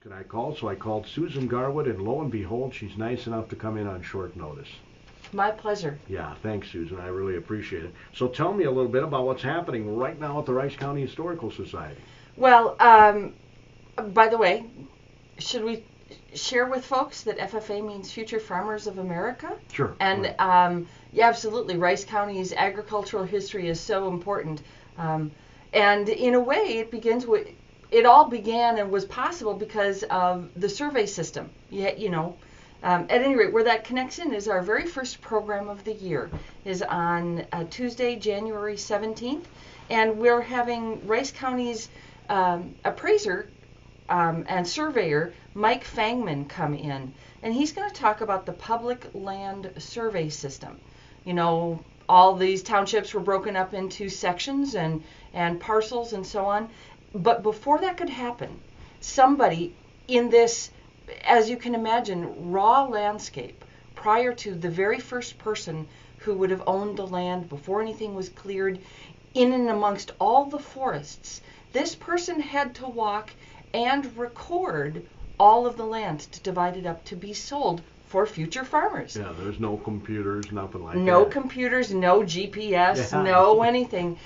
Could I call? So I called Susan Garwood, and lo and behold, she's nice enough to come in on short notice. My pleasure. Yeah, thanks, Susan. I really appreciate it. So tell me a little bit about what's happening right now at the Rice County Historical Society. Well, by the way, should we share with folks that FFA means Future Farmers of America? Sure. And yeah, absolutely. Rice County's agricultural history is so important. And in a way, it all began and was possible because of the survey system. At any rate, where that connects in is our very first program of the year is on Tuesday, January 17th, and we're having Rice County's appraiser and surveyor Mike Fangman come in, and he's going to talk about the public land survey system. All these townships were broken up into sections and parcels and so on. But before that could happen, somebody in this, as you can imagine, raw landscape, prior to the very first person who would have owned the land before anything was cleared, in and amongst all the forests, this person had to walk and record all of the land to divide it up to be sold for future farmers. Yeah, there's no computers, nothing like that. No computers, no GPS, Yeah. no anything.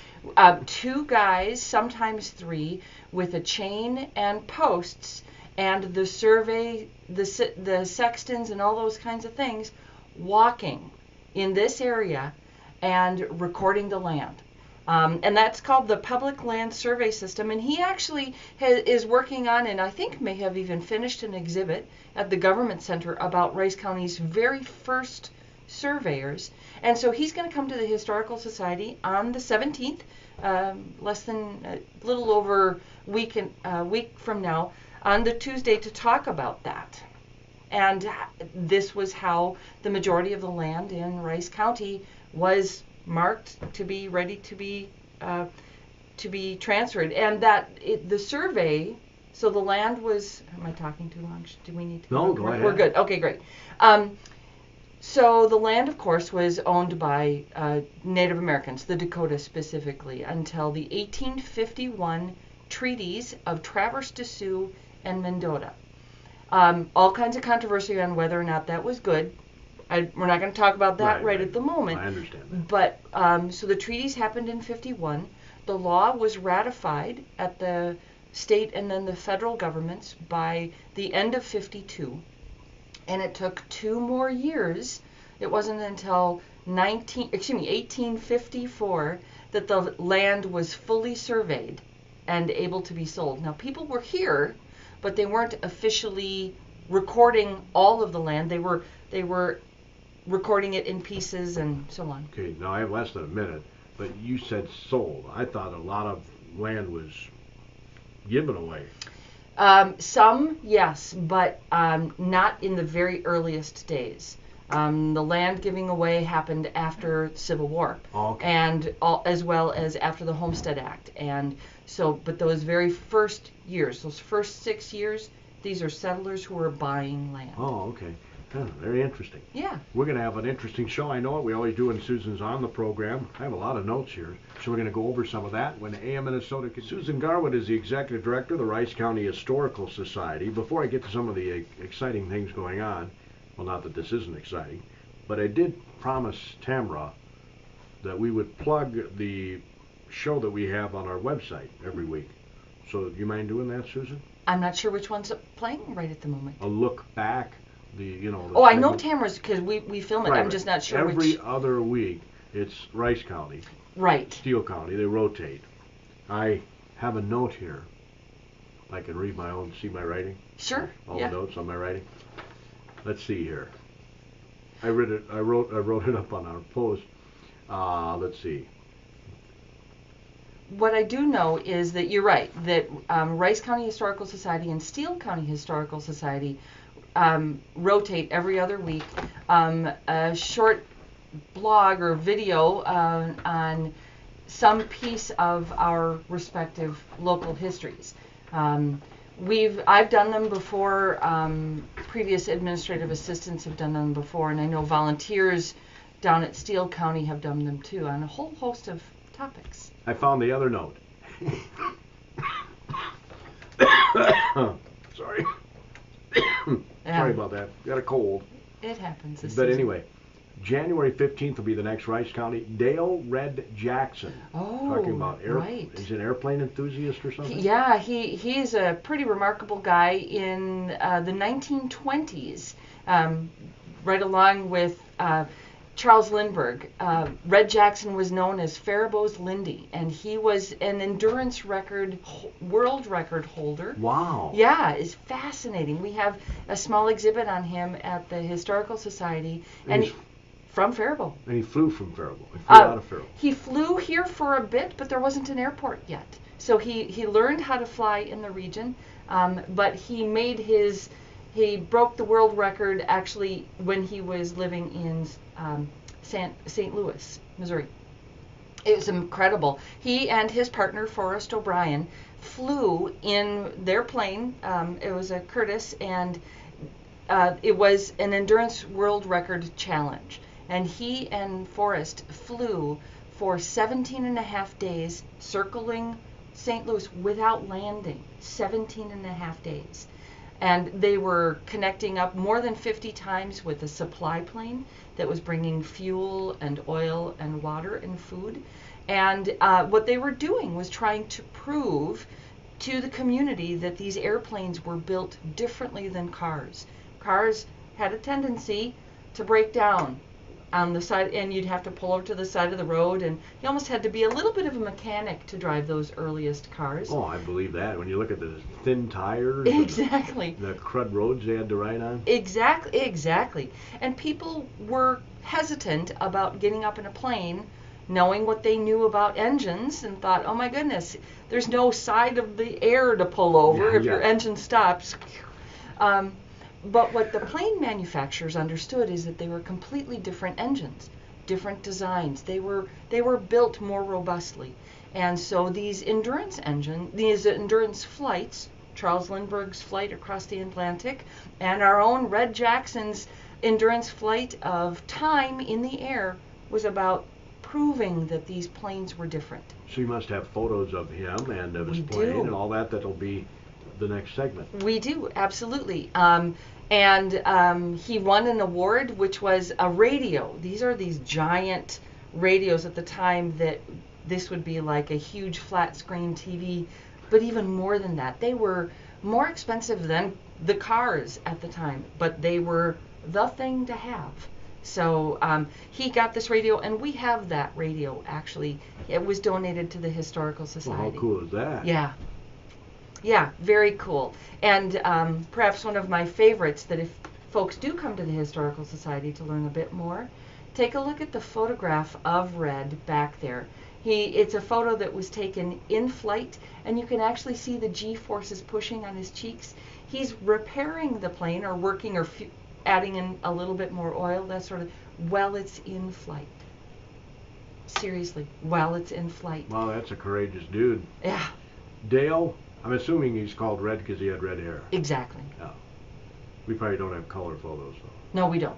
Two guys, sometimes three, with a chain and posts, and the survey, the sextons, and all those kinds of things, walking in this area and recording the land. And that's called the Public Land Survey System. And he actually is working on, and I think may have even finished an exhibit at the Government Center about Rice County's very first surveyors. And so he's going to come to the Historical Society on the 17th, less than a little over a week from now, on the Tuesday, to talk about that. And this was how the majority of the land in Rice County was marked to be ready to be transferred, and the survey. So the land was. Am I talking too long? Do we need to? No, go ahead. We're good. Okay, great. So the land, of course, was owned by Native Americans, the Dakota specifically, until the 1851 treaties of Traverse de Sioux and Mendota. All kinds of controversy on whether or not that was good. We're not going to talk about that right at the moment. I understand that. But so the treaties happened in 51. The law was ratified at the state and then the federal governments by the end of 52. And it took 2 more years. It wasn't until 1854 that the land was fully surveyed and able to be sold. Now, people were here, but they weren't officially recording all of the land. They were recording it in pieces and so on. Okay, now I have less than a minute, but you said sold. I thought a lot of land was given away. Some, yes, but not in the very earliest days. The land giving away happened after Civil War, Okay. and as well as after the Homestead Act. And so, but those very first years, those first 6 years, these are settlers who were buying land. Oh, okay. Oh, very interesting. Yeah. We're going to have an interesting show. I know it. We always do when Susan's on the program. I have a lot of notes here, so we're going to go over some of that. When AM Minnesota, Susan Garwood is the executive director of the Rice County Historical Society. Before I get to some of the exciting things going on, well, not that this isn't exciting, but I did promise Tamra that we would plug the show that we have on our website every week. So, do you mind doing that, Susan? I'm not sure which one's playing right at the moment. A look back. The Oh, I know Tamara's because we film it. Right, I'm just not sure every which. other week, it's Rice County, Right. Steele County. They rotate. I have a note here. I can read my own. See my writing? Sure. All Yeah. the notes on my writing. Let's see here. I read it. I wrote it up on our post. Let's see. What I do know is that you're right, that Rice County Historical Society and Steele County Historical Society rotate every other week. A short blog or video on some piece of our respective local histories. I've done them before. Previous administrative assistants have done them before, and I know volunteers down at Steele County have done them too on a whole host of topics. I found the other note. Sorry. Yeah. Sorry about that. Got a cold. It happens. This But season. anyway, January 15th will be the next Rice County. Dale Red Jackson. Oh, Talking about right. He's an airplane enthusiast or something? Yeah, he's a pretty remarkable guy in the 1920s, right along with Charles Lindbergh. Red Jackson was known as Faribault's Lindy, and he was an endurance world record holder. Wow. Yeah, it's fascinating. We have a small exhibit on him at the Historical Society, and from Faribault. And he flew from Faribault. He flew out of Faribault. He flew here for a bit, but there wasn't an airport yet. So he learned how to fly in the region, but he broke the world record actually when he was living in St. Louis, Missouri. It was incredible. He and his partner, Forrest O'Brien, flew in their plane. It was a Curtiss, and it was an endurance world record challenge. And he and Forrest flew for 17 and a half days, circling St. Louis without landing. 17 and a half days. And they were connecting up more than 50 times with a supply plane that was bringing fuel and oil and water and food. And what they were doing was trying to prove to the community that these airplanes were built differently than cars. Cars had a tendency to break down on the side, and you'd have to pull over to the side of the road, and you almost had to be a little bit of a mechanic to drive those earliest cars. Oh, I believe that. When you look at the thin tires, exactly, the crud roads they had to ride on. Exactly. And people were hesitant about getting up in a plane, knowing what they knew about engines, and thought, oh my goodness, there's no side of the air to pull over if your engine stops. But what the plane manufacturers understood is that they were completely different engines, different designs. They were built more robustly. And so these endurance flights, Charles Lindbergh's flight across the Atlantic, and our own Red Jackson's endurance flight of time in the air, was about proving that these planes were different. So you must have photos of him and of his plane and all that. That'll be the next segment. We do, absolutely. And he won an award, which was a radio. These are these giant radios at the time that this would be like a huge flat screen TV, but even more than that. They were more expensive than the cars at the time, but they were the thing to have. So he got this radio, and we have that radio, actually. It was donated to the Historical Society. Well, how cool is that? Yeah, very cool. And perhaps one of my favorites, that if folks do come to the Historical Society to learn a bit more, take a look at the photograph of Red back there. It's a photo that was taken in flight, and you can actually see the G-forces pushing on his cheeks. He's repairing the plane, or working, or adding in a little bit more oil, that sort of, while it's in flight. Seriously, while it's in flight. Wow, that's a courageous dude. Yeah. Dale, I'm assuming he's called Red because he had red hair. Exactly. Yeah. We probably don't have color photos, though. No, we don't.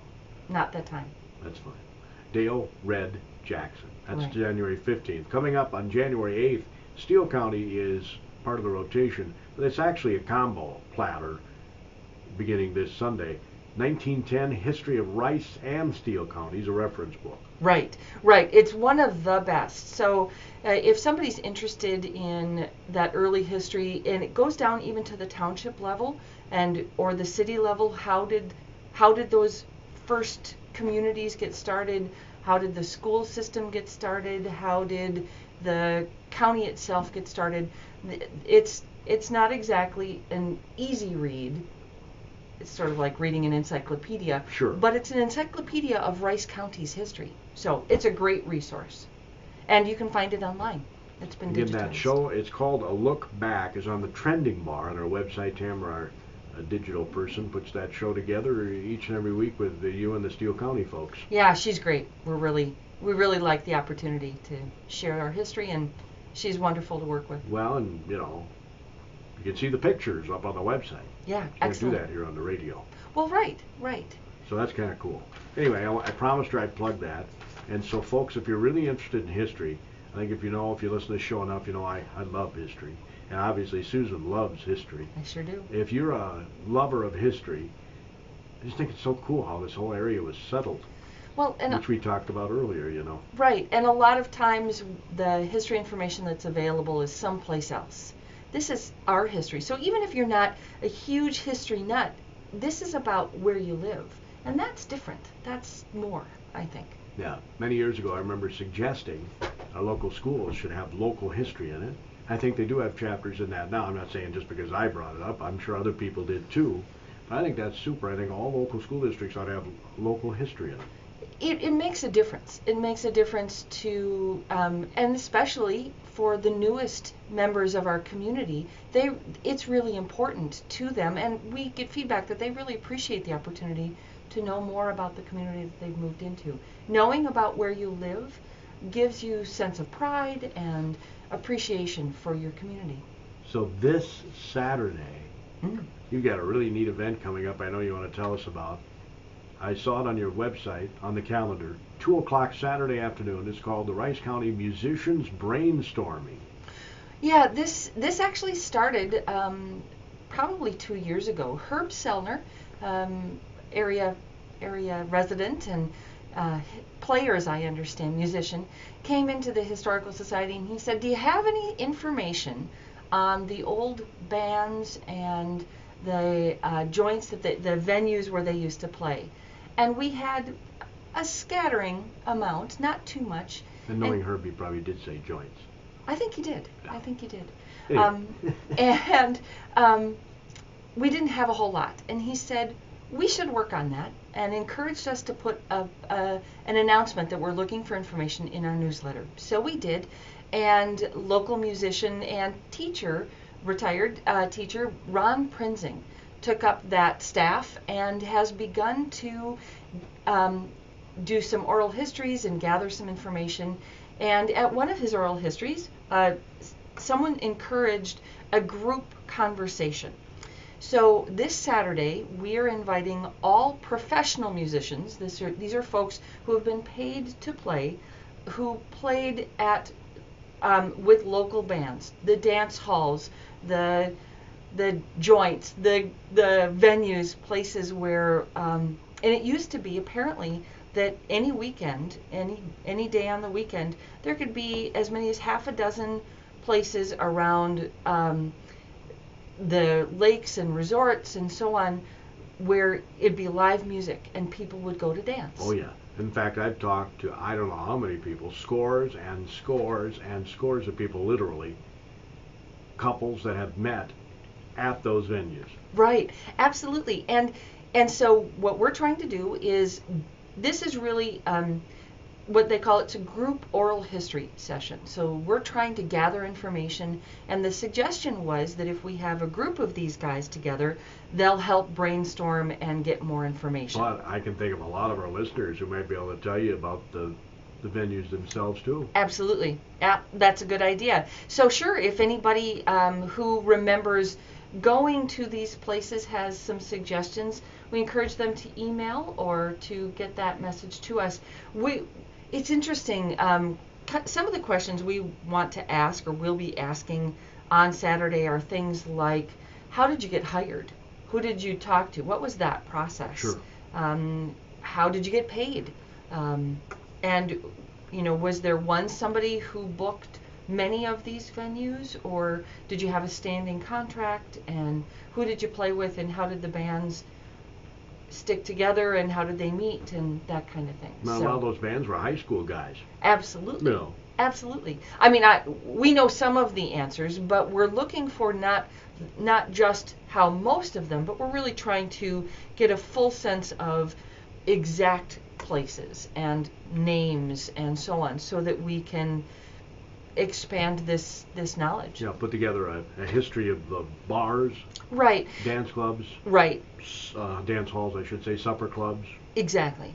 Not that time. That's fine. Dale Red Jackson. That's right. January 15th. Coming up on January 8th, Steele County is part of the rotation, but it's actually a combo platter beginning this Sunday. 1910 History of Rice and Steele Counties, a reference book. Right. It's one of the best. So if somebody's interested in that early history, and it goes down even to the township level or the city level, how did those first communities get started? How did the school system get started? How did the county itself get started? It's not exactly an easy read. It's sort of like reading an encyclopedia. Sure. But it's an encyclopedia of Rice County's history. So it's a great resource. And you can find it online. It's been digitized. Again, that show, it's called A Look Back, is on the trending bar on our website. Tamara, our digital person, puts that show together each and every week with you and the Steele County folks. Yeah, she's great. We really like the opportunity to share our history, and she's wonderful to work with. Well, and you can see the pictures up on the website. Yeah, Can't excellent. do that here on the radio. Well, right. So that's kind of cool. Anyway, I promised her I'd plug that. And so, folks, if you're really interested in history, I think if you listen to this show enough, I love history. And obviously Susan loves history. I sure do. If you're a lover of history, I just think it's so cool how this whole area was settled. Well, and which we talked about earlier, you know. right, and a lot of times the history information that's available is someplace else. This is our history. So even if you're not a huge history nut, this is about where you live. And that's different. That's more, I think. Yeah. Many years ago, I remember suggesting our local schools should have local history in it. I think they do have chapters in that now. I'm not saying just because I brought it up. I'm sure other people did too. But I think that's super. I think all local school districts ought to have local history in it. It makes a difference. It makes a difference to, and especially for the newest members of our community, it's really important to them, and we get feedback that they really appreciate the opportunity to know more about the community that they've moved into. Knowing about where you live gives you a sense of pride and appreciation for your community. So this Saturday, you've got a really neat event coming up I know you want to tell us about. I saw it on your website, on the calendar, 2 o'clock Saturday afternoon. It's called the Rice County Musicians Brainstorming. Yeah, this actually started probably 2 years ago. Herb Sellner, area resident and player, as I understand, musician, came into the Historical Society and he said, do you have any information on the old bands and the joints, that the venues where they used to play? And we had a scattering amount, not too much. And knowing Herb, he probably did say joints. I think he did. Yeah. I think he did. Anyway. And we didn't have a whole lot. And he said, we should work on that, and encouraged us to put an announcement that we're looking for information in our newsletter. So we did, and local musician and teacher, retired teacher Ron Prinzing, took up that staff and has begun to do some oral histories and gather some information. And at one of his oral histories, someone encouraged a group conversation. So this Saturday, we are inviting all professional musicians. These are folks who have been paid to play, who played at with local bands, the dance halls, the joints, the venues, places where, and it used to be apparently that any weekend, any day on the weekend, there could be as many as half a dozen places around the lakes and resorts and so on where it'd be live music and people would go to dance. Oh yeah. In fact, I've talked to I don't know how many people, scores and scores and scores of people, literally, couples that have met at those venues. Right, absolutely. And so what we're trying to do is, this is really what they call, it's a group oral history session. So we're trying to gather information, and the suggestion was that if we have a group of these guys together, they'll help brainstorm and get more information. But I can think of a lot of our listeners who might be able to tell you about the venues themselves too. Absolutely. Yeah, that's a good idea. So sure, if anybody who remembers going to these places has some suggestions, we encourage them to email or to get that message to us. It's interesting. Some of the questions we want to ask or will be asking on Saturday are things like, how did you get hired? Who did you talk to? What was that process? Sure. How did you get paid? And, was there somebody who booked many of these venues, or did you have a standing contract? And who did you play with, and how did the bands stick together, and how did they meet, and that kind of thing? Well, a lot of those bands were high school guys. Absolutely. No. Absolutely. I mean, we know some of the answers, but we're looking for not just how most of them, but we're really trying to get a full sense of exact places and names and so on, so that we can expand this knowledge. Yeah, put together a history of the bars, right, dance clubs, right, dance halls, I should say, supper clubs. Exactly.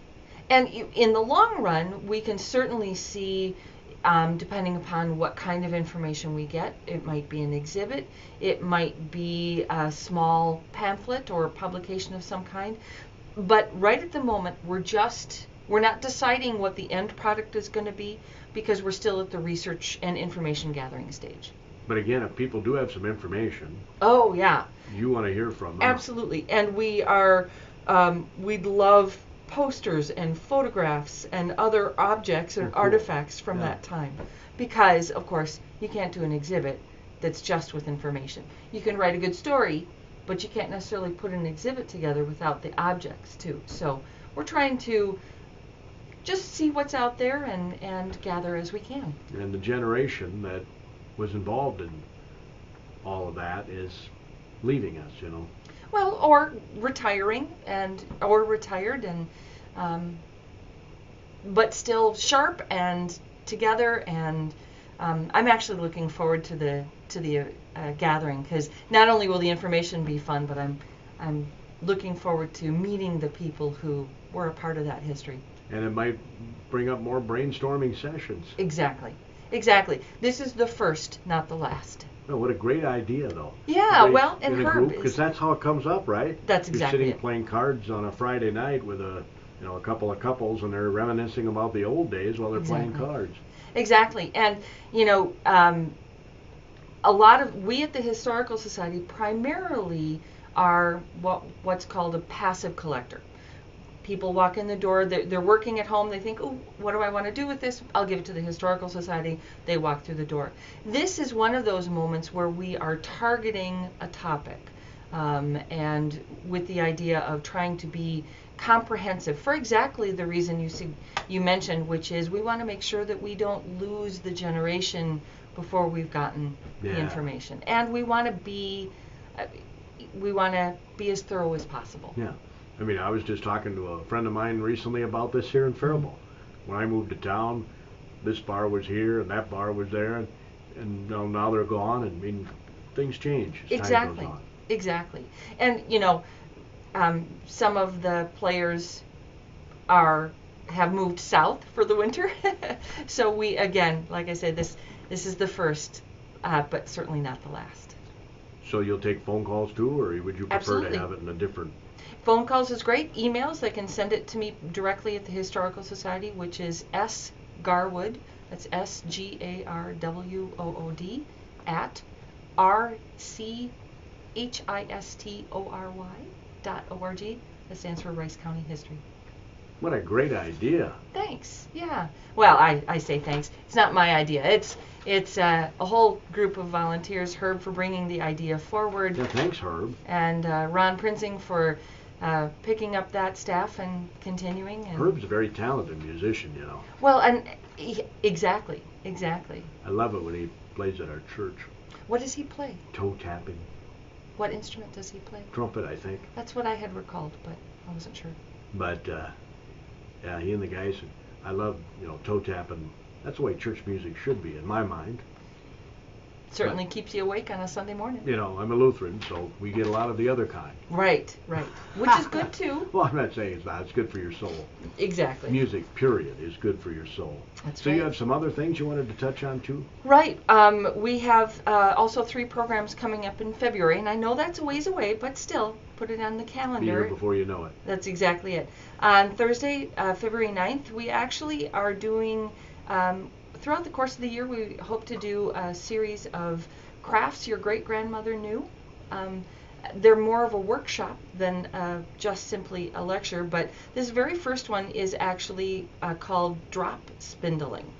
And in the long run, we can certainly see, depending upon what kind of information we get, it might be an exhibit, it might be a small pamphlet or a publication of some kind. But right at the moment, we're not deciding what the end product is going to be, because we're still at the research and information gathering stage. But again, if people do have some information, Oh, yeah. you want to hear from them. Absolutely. And we are, we'd love posters and photographs and other objects and cool. artifacts from Yeah. that time. Because, of course, you can't do an exhibit that's just with information. You can write a good story, but you can't necessarily put an exhibit together without the objects, too. So we're trying to just see what's out there and gather as we can. And the generation that was involved in all of that is leaving us, you know. Well, or retiring or retired but still sharp and together. And I'm actually looking forward to the gathering, because not only will the information be fun, but I'm looking forward to meeting the people who were a part of that history. And it might bring up more brainstorming sessions. Exactly. Exactly. This is the first, not the last. Oh, what a great idea, though. Yeah, well, and in a Herb group, because that's how it comes up, right? That's exactly You're sitting it. playing cards on a Friday night with a couple of couples, and they're reminiscing about the old days while they're playing cards. Exactly. And we at the Historical Society primarily are what's called a passive collector. People walk in the door, they're working at home, they think, oh, what do I want to do with this? I'll give it to the Historical Society. They walk through the door. This is one of those moments where we are targeting a topic, and with the idea of trying to be comprehensive for exactly the reason you mentioned, which is we want to make sure that we don't lose the generation before we've gotten the information. And we want to be as thorough as possible. Yeah. I mean, I was just talking to a friend of mine recently about this here in Faribault. When I moved to town, this bar was here and that bar was there, and now they're gone. And I mean, things change as time goes on. Exactly. And some of the players have moved south for the winter. So we, again, like I said, this is the first, but certainly not the last. So you'll take phone calls too, or would you prefer Absolutely. to have it in a different? Phone calls is great. Emails, they can send it to me directly at the Historical Society, which is sgarwood, that's SGARWOOD, at RCHISTORY.org. That stands for Rice County History. What a great idea. Thanks. Yeah. Well, I say thanks. It's not my idea. It's a whole group of volunteers. Herb for bringing the idea forward. Yeah, thanks, Herb. And Ron Prinzing for picking up that staff and continuing. And Herb's a very talented musician, you know. Well, and exactly. I love it when he plays at our church. What does he play? Toe tapping. What instrument does he play? Trumpet, I think. That's what I had recalled, but I wasn't sure. But yeah, he and the guys, I love, toe tapping. That's the way church music should be, in my mind. Certainly keeps you awake on a Sunday morning. I'm a Lutheran, so we get a lot of the other kind. Right. Which is good too. Well, I'm not saying it's not. It's good for your soul. Exactly. Music, period, is good for your soul. That's so right. You have some other things you wanted to touch on too? Right. We have also 3 programs coming up in February, and I know that's a ways away, but still, put it on the calendar. Be here before you know it. That's exactly it. On Thursday, February 9th, we actually are doing, throughout the course of the year, we hope to do a series of crafts your great-grandmother knew. They're more of a workshop than just simply a lecture, but this very first one is actually called drop spindling.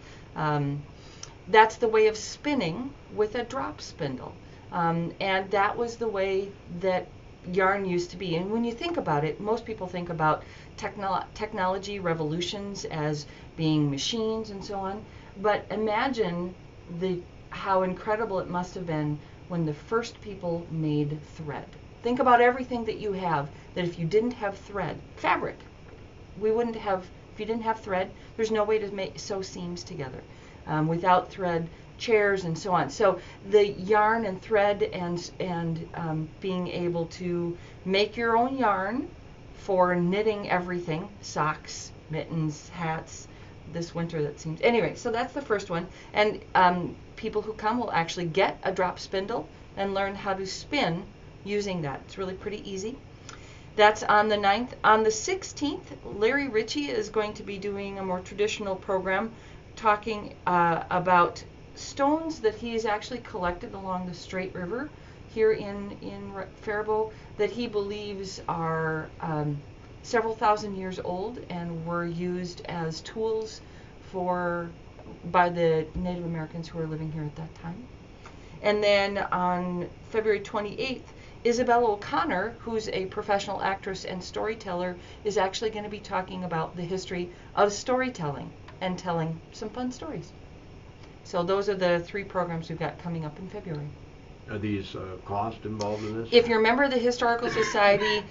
That's the way of spinning with a drop spindle. And that was the way that yarn used to be. And when you think about it, most people think about technology revolutions as being machines and so on. But imagine how incredible it must have been when the first people made thread. Think about everything that you have, that if you didn't have thread, fabric, if you didn't have thread, there's no way to sew seams together. Without thread, chairs and so on. So the yarn and thread and being able to make your own yarn for knitting everything, socks, mittens, hats, this winter that seems. Anyway, so that's the first one. And people who come will actually get a drop spindle and learn how to spin using that. It's really pretty easy. That's on the 9th. On the 16th, Larry Ritchie is going to be doing a more traditional program talking about stones that he has actually collected along the Straight River here in Faribault that he believes are several thousand years old and were used as tools by the Native Americans who were living here at that time. And then on February 28th, Isabel O'Connor, who's a professional actress and storyteller, is actually going to be talking about the history of storytelling and telling some fun stories. So those are the 3 programs we've got coming up in February. Are these cost involved in this? If you're a member of the Historical Society,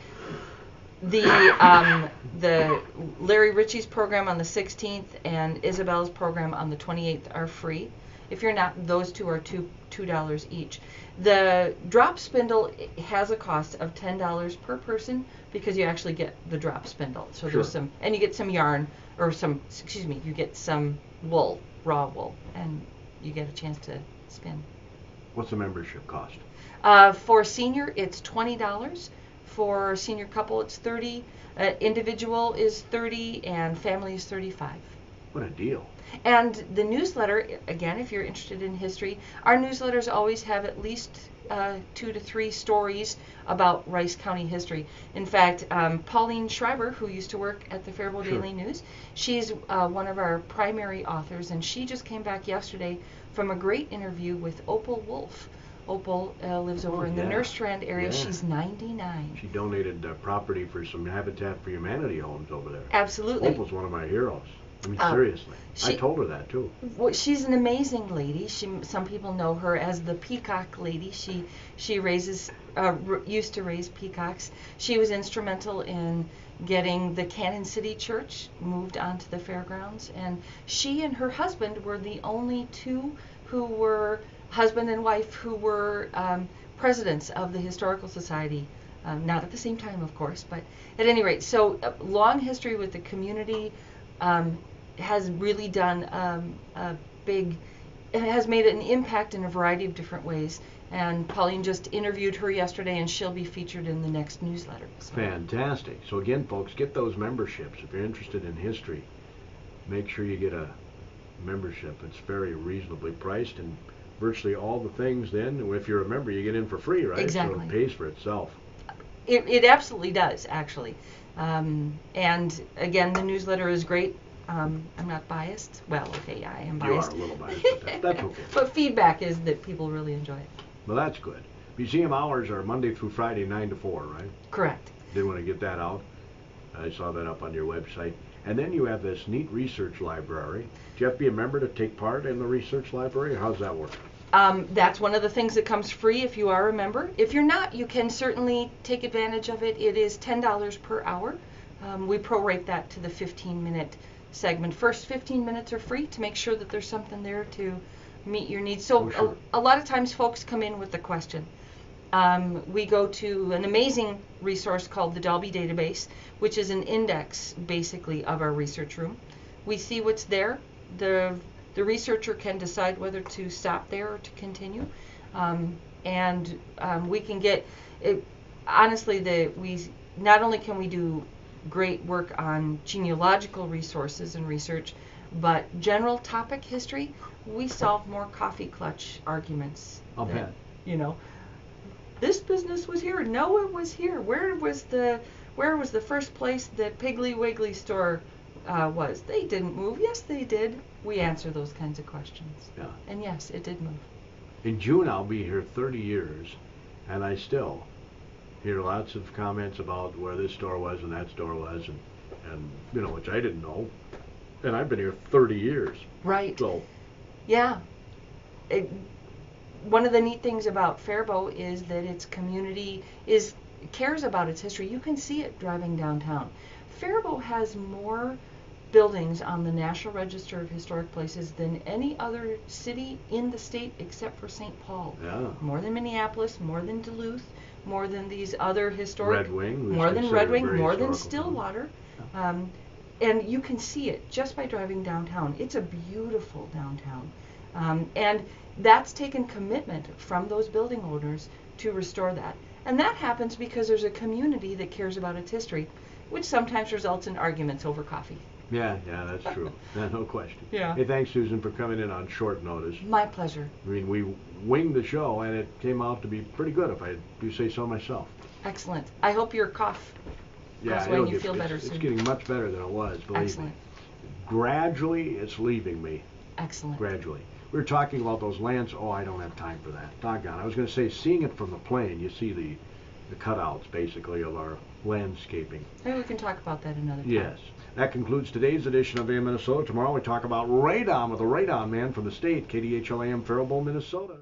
the Larry Ritchie's program on the 16th and Isabel's program on the 28th are free. If you're not, those 2 are $2 each. The drop spindle has a cost of $10 per person because you actually get the drop spindle. So sure. There's and you get some yarn or you get some wool, raw wool, and you get a chance to spin. What's the membership cost? For senior, it's $20. For senior couple, it's $30. Individual is $30, and family is $35. What a deal. And the newsletter, again, if you're interested in history, our newsletters always have at least 2 to 3 stories about Rice County history. In fact, Pauline Schreiber, who used to work at the Faribault sure. Daily News, she's one of our primary authors, and she just came back yesterday from a great interview with Opal Wolf. Opal lives over in the Nurse Strand area. Yeah. She's 99. She donated property for some Habitat for Humanity homes over there. Absolutely. Opal's one of my heroes. I mean, seriously. I told her that, too. Well, she's an amazing lady. Some people know her as the Peacock Lady. She raises, used to raise peacocks. She was instrumental in getting the Cannon City Church moved onto the fairgrounds. And she and her husband were the only 2 who were, husband and wife, who were presidents of the Historical Society. Not at the same time, of course, but at any rate. So long history with the community. Has really done has made an impact in a variety of different ways. And Pauline just interviewed her yesterday, and she'll be featured in the next newsletter. So. Fantastic. So again, folks, get those memberships. If you're interested in history, make sure you get a membership. It's very reasonably priced, and virtually all the things then, if you're a member, you get in for free, right? Exactly. So it pays for itself. It absolutely does, actually. And again, the newsletter is great. I'm not biased. Well, okay, I am biased. You are a little biased, but that's okay. But feedback is that people really enjoy it. Well, that's good. Museum hours are Monday through Friday, 9 to 4, right? Correct. Did want to get that out. I saw that up on your website. And then you have this neat research library. Do you have to be a member to take part in the research library, or how's that work? That's one of the things that comes free if you are a member. If you're not, you can certainly take advantage of it. It is $10 per hour. We prorate that to the 15-minute segment. First 15 minutes are free to make sure that there's something there to meet your needs. So sure. a lot of times folks come in with a question. We go to an amazing resource called the Dalby Database, which is an index basically of our research room. We see what's there. The researcher can decide whether to stop there or to continue. We can get it, honestly, we not only can we do great work on genealogical resources and research, but general topic history, we solve more coffee clutch arguments. I'll bet. You know, this business was here. No, it was here. Where was the first place that Piggly Wiggly store was? They didn't move. Yes, they did. We answer those kinds of questions. Yeah. And yes, it did move. In June, I'll be here 30 years, and I still hear lots of comments about where this store was and that store was, and you know, which I didn't know. And I've been here 30 years. Right. So. Yeah. One of the neat things about Faribault is that its community cares about its history. You can see it driving downtown. Faribault has more buildings on the National Register of Historic Places than any other city in the state except for St. Paul. Yeah. More than Minneapolis, more than Duluth, more than these other historic. Red Wing. More than Red Wing, more than historical Stillwater. And you can see it just by driving downtown. It's a beautiful downtown. And that's taken commitment from those building owners to restore that. And that happens because there's a community that cares about its history, which sometimes results in arguments over coffee. Yeah, that's true. Yeah, no question. Yeah. Hey, thanks, Susan, for coming in on short notice. My pleasure. I mean, we winged the show, and it came out to be pretty good, if I do say so myself. Excellent. I hope your cough goes away and you feel better soon. It's getting much better than it was, believe Excellent. me. Gradually, it's leaving me. Excellent. Gradually. We were talking about those lands. Oh, I don't have time for that. Doggone. I was going to say, seeing it from the plane, you see the cutouts, basically, of our landscaping. Maybe we can talk about that another time. Yes. That concludes today's edition of AM Minnesota. Tomorrow we talk about radon with a radon man from the state, KDHLAM, Faribault, Minnesota.